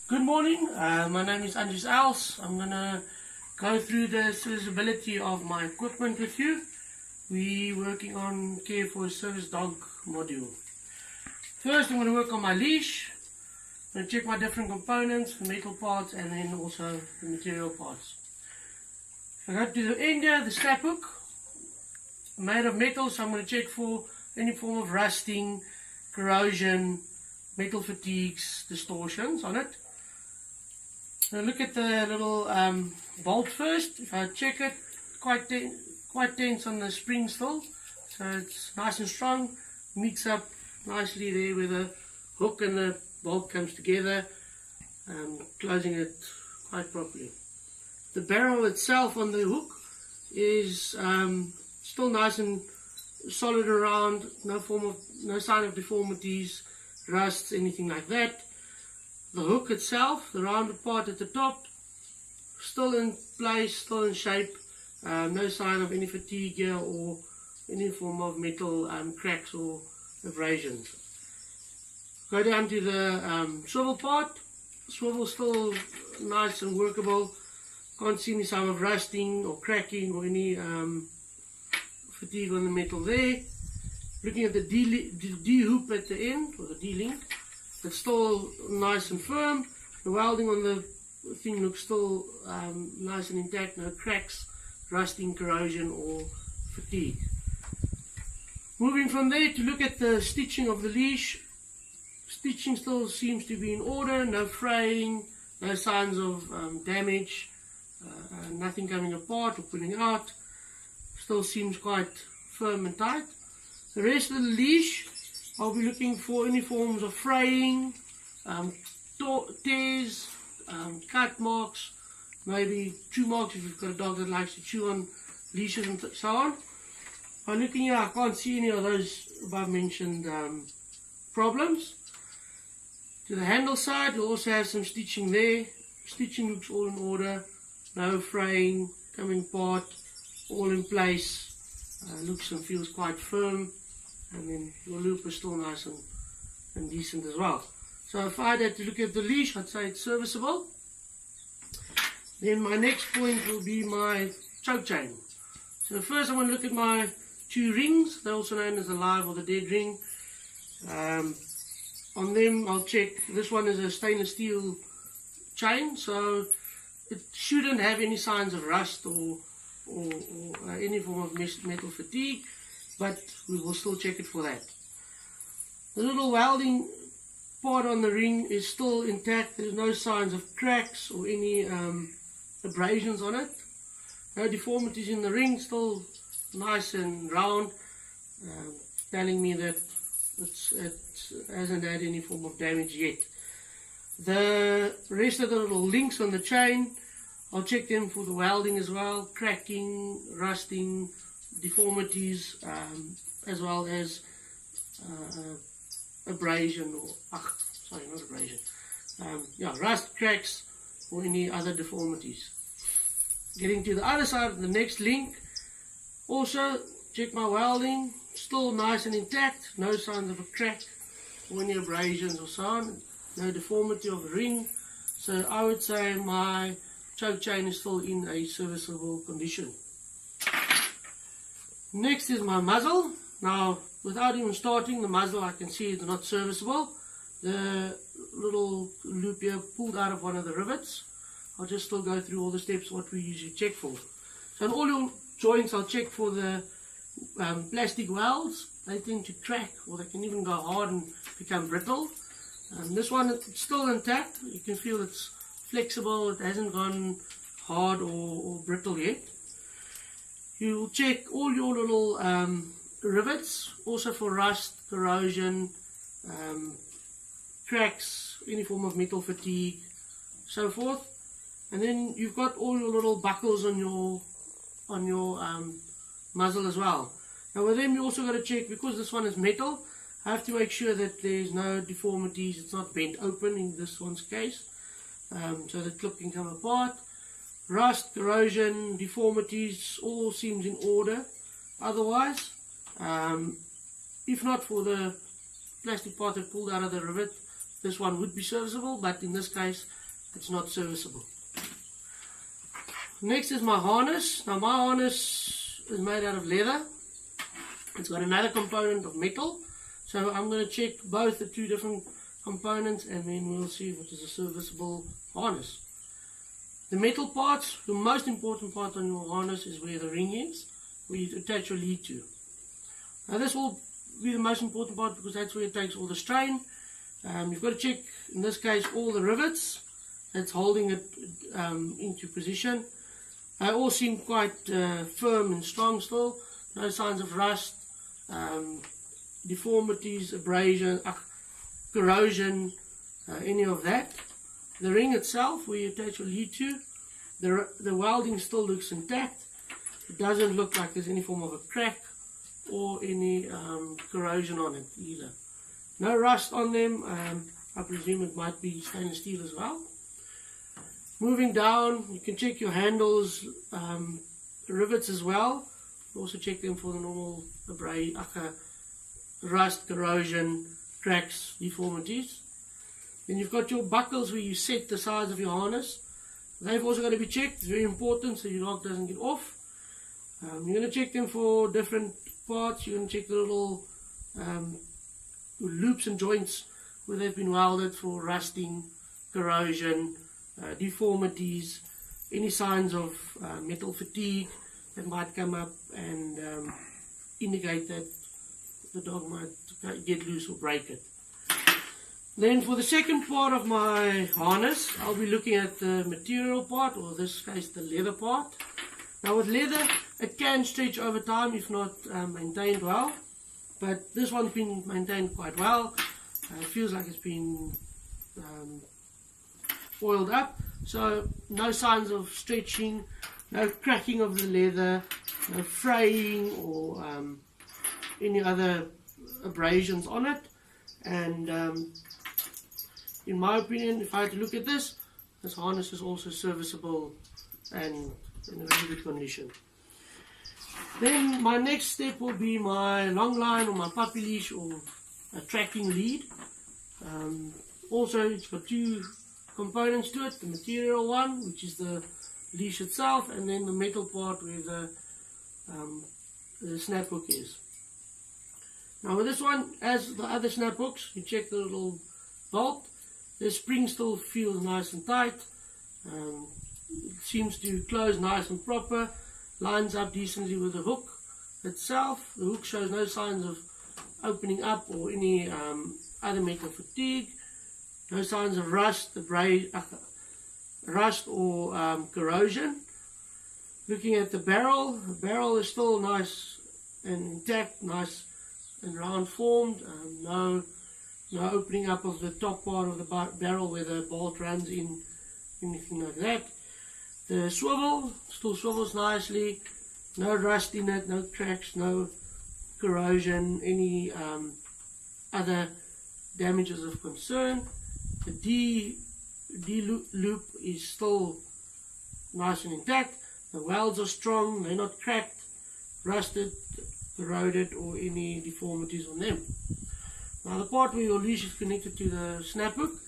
Good morning, my name is Andries Els. I'm going to go through the serviceability of my equipment with you. We're working on care for a service dog module. First I'm going to work on my leash. I'm going to check my different components, the metal parts and then also the material parts. If I go to the end here, the snap hook, made of metal, so I'm going to check for any form of rusting, corrosion, metal fatigues, distortions on it. Now look at the little bolt first. If I check it, quite tense on the spring still, so it's nice and strong, meets up nicely there where the hook and the bolt comes together, closing it quite properly. The barrel itself on the hook is still nice and solid around, no sign of deformities, rusts, anything like that. The hook itself, the rounded part at the top, still in place, still in shape, no sign of any fatigue here or any form of metal cracks or abrasions. Go down to the swivel part. Swivel still nice and workable, can't see any sign of rusting or cracking or any fatigue on the metal there. Looking at the D-hoop at the end, or the D-link, it's still nice and firm. The welding on the thing looks still nice and intact, no cracks, rusting, corrosion or fatigue. Moving from there to look at the stitching of the leash. Stitching still seems to be in order, no fraying, no signs of damage, nothing coming apart or pulling out. Still seems quite firm and tight. The rest of the leash, I'll be looking for any forms of fraying, tears, cut marks, maybe chew marks if you've got a dog that likes to chew on leashes and so on. By looking here, I can't see any of those above mentioned problems. To the handle side, you'll also have some stitching there. Stitching looks all in order, no fraying, coming apart, all in place, looks and feels quite firm. And then your loop is still nice and decent as well. So if I had to look at the leash, I'd say it's serviceable. Then my next point will be my choke chain. So first I'm going to look at my two rings. They're also known as the live or the dead ring. On them I'll check, this one is a stainless steel chain, so it shouldn't have any signs of rust or any form of metal fatigue, but we will still check it for that. The little welding part on the ring is still intact. There's no signs of cracks or any abrasions on it. No deformities in the ring, still nice and round, telling me that it hasn't had any form of damage yet. The rest of the little links on the chain, I'll check them for the welding as well, cracking, rusting, deformities, as well as abrasion or not abrasion, rust, cracks or any other deformities. Getting to the other side of the next link, also check my welding, still nice and intact, no signs of a crack or any abrasions or so on, no deformity of the ring, so I would say my choke chain is still in a serviceable condition. Next is my muzzle. Now, without even starting the muzzle, I can see it's not serviceable. The little loop here pulled out of one of the rivets. I'll just still go through all the steps what we usually check for. So in all your joints, I'll check for the plastic welds. They tend to crack, or they can even go hard and become brittle. This one is still intact. You can feel it's flexible. It hasn't gone hard or brittle yet. You'll check all your little rivets, also for rust, corrosion, cracks, any form of metal fatigue, so forth. And then you've got all your little buckles on your muzzle as well. Now with them you also got to check, because this one is metal, I have to make sure that there's no deformities, it's not bent open in this one's case, so the clip can come apart. Rust, corrosion, deformities, all seems in order otherwise. If not for the plastic part that pulled out of the rivet, this one would be serviceable, but in this case it's not serviceable. Next is my harness. Now my harness is made out of leather. It's got another component of metal, so I'm going to check both the two different components and then we'll see if it is a serviceable harness. The metal parts, the most important part on your harness is where the ring is, where you attach your lead to. Now this will be the most important part because that's where it takes all the strain. You've got to check, in this case, all the rivets that's holding it into position. They all seem quite firm and strong still. No signs of rust, deformities, abrasion, corrosion, any of that. The ring itself, where you attach your lead to, the welding still looks intact. It doesn't look like there's any form of a crack or any corrosion on it either. No rust on them. I presume it might be stainless steel as well. Moving down, you can check your handles, rivets as well. Also check them for the normal rust, corrosion, cracks, deformities. Then you've got your buckles where you set the size of your harness. They've also got to be checked. It's very important so your dog doesn't get off. You're going to check them for different parts. You're going to check the little loops and joints where they've been welded for rusting, corrosion, deformities, any signs of metal fatigue that might come up and indicate that the dog might get loose or break it. Then for the second part of my harness, I'll be looking at the material part, or in this case the leather part. Now with leather, it can stretch over time if not maintained well, but this one's been maintained quite well. It feels like it's been oiled up, so no signs of stretching, no cracking of the leather, no fraying or any other abrasions on it. And in my opinion, if I had to look at this harness is also serviceable and in a very good condition. Then my next step will be my long line or my puppy leash or a tracking lead. Also, it's got two components to it, the material one, which is the leash itself, and then the metal part where the snap hook is. Now with this one, as the other snap hooks, you check the little bolt. The spring still feels nice and tight. It seems to close nice and proper, lines up decently with the hook itself. The hook shows no signs of opening up or any other metal fatigue. No signs of rust, or corrosion. Looking at the barrel is still nice and intact, nice and round formed. No opening up of the top part of the barrel where the bolt runs in, anything like that. The swivel still swivels nicely, no rust in it, no cracks, no corrosion, any other damages of concern. The D loop is still nice and intact. The welds are strong, they're not cracked, rusted, corroded, or any deformities on them. Now the part where your leash is connected to the snap hook,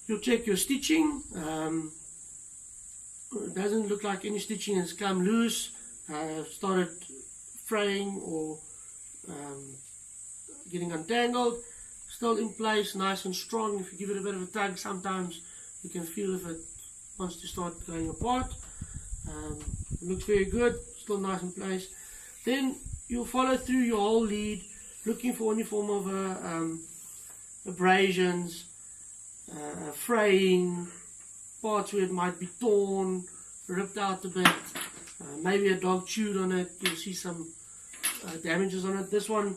you'll check your stitching. It doesn't look like any stitching has come loose, started fraying or getting untangled. Still in place, nice and strong. If you give it a bit of a tug, sometimes you can feel if it wants to start going apart. It looks very good, still nice in place. Then you'll follow through your whole lead, looking for any form of abrasions, fraying, parts where it might be torn, ripped out a bit, maybe a dog chewed on it. You'll see some damages on it. This one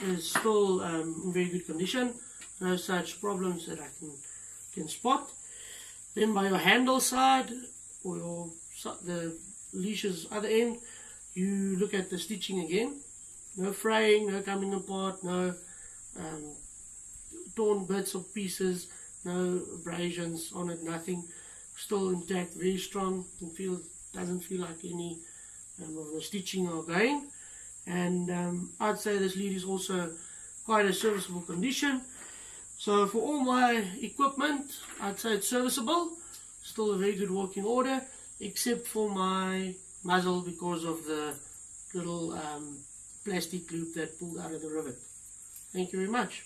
is still in very good condition, no such problems that I can spot. Then by your handle side, or the leash's other end, you look at the stitching again. No fraying, no coming apart, no torn bits or pieces, no abrasions on it, nothing. Still intact, very strong. Doesn't feel like any of the stitching are going. And I'd say this lead is also quite a serviceable condition. So for all my equipment, I'd say it's serviceable, still a very good working order, except for my muzzle because of the little plastic loop that pulled out of the rivet. Thank you very much.